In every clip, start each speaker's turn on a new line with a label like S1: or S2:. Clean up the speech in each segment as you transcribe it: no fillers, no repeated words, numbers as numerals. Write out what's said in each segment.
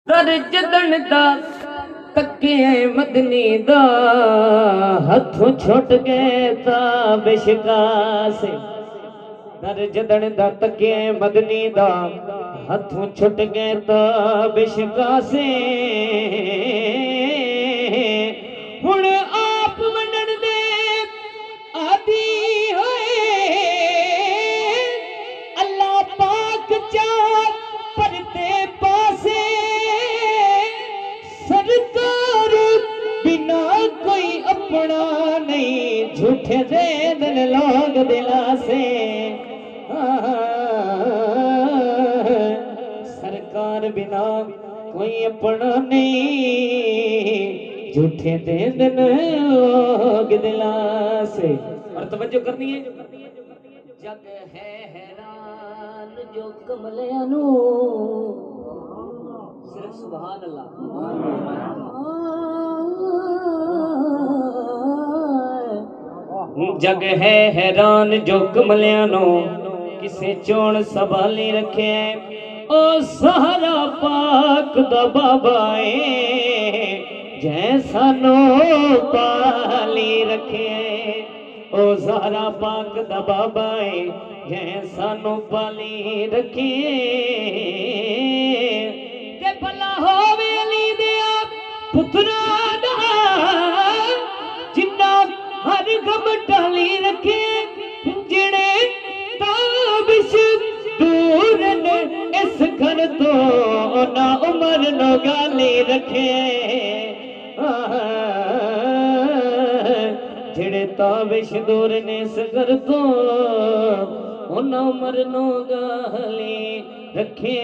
S1: दर जदन दा तके मदनी दा हथों छुट गए ता बेशका से। दर जदन दा तके मदनी दा हथों छुट गए ता बेशका से। हुण आप वंडण दे आदि होए अल्लाह पाक चाह परते पासे। सरकार बिना कोई अपना नहीं झूठे दे दिन लोग दिला से। सरकार बिना कोई अपना नहीं झूठे दे दिन लोग दिला से। और तवज्जो करनी है। जग है हैरान जो कमलियानू सिर्फ सुभान अल्लाह। जग है हैरान जो कमलियानू किसे चोण संभाली रखे। ओ सहारा पाक दा बाबा जैसा नो पाली रखे। ओ सहारा पाक दा बाबा जैसा नो पाली रखे। के भला होवे अली दिया पुत्रा दा जिन्ना हर गम टाली रखे। जिने ताबिश दूर ने इस घर तो ना उमर नो गाली रखे। जिने ताबिश दूर ने इस घर तो ना उमर नो गाली रखे।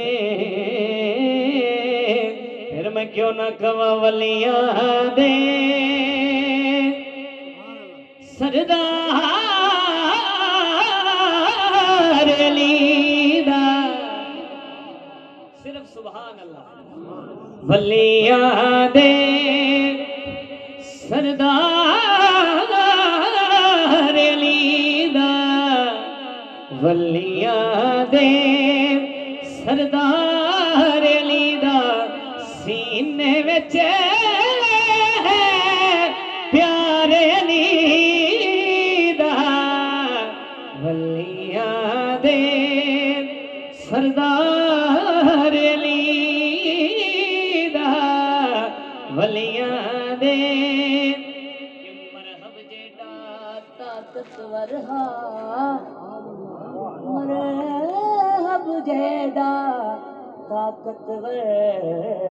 S1: फिर मैं क्यों ना कवा वलिया दे सरदार अली दा सिर्फ सुभान अल्लाह। वलिया दे सरदार अली दा वलिया दे सरदार अली दा सीने विच प्यारे अली दा वलिया दे सरदार अली दा वलिया दे। मरहब जेड़ा ताकतवर हा मरहब जेड़ा ताकतवर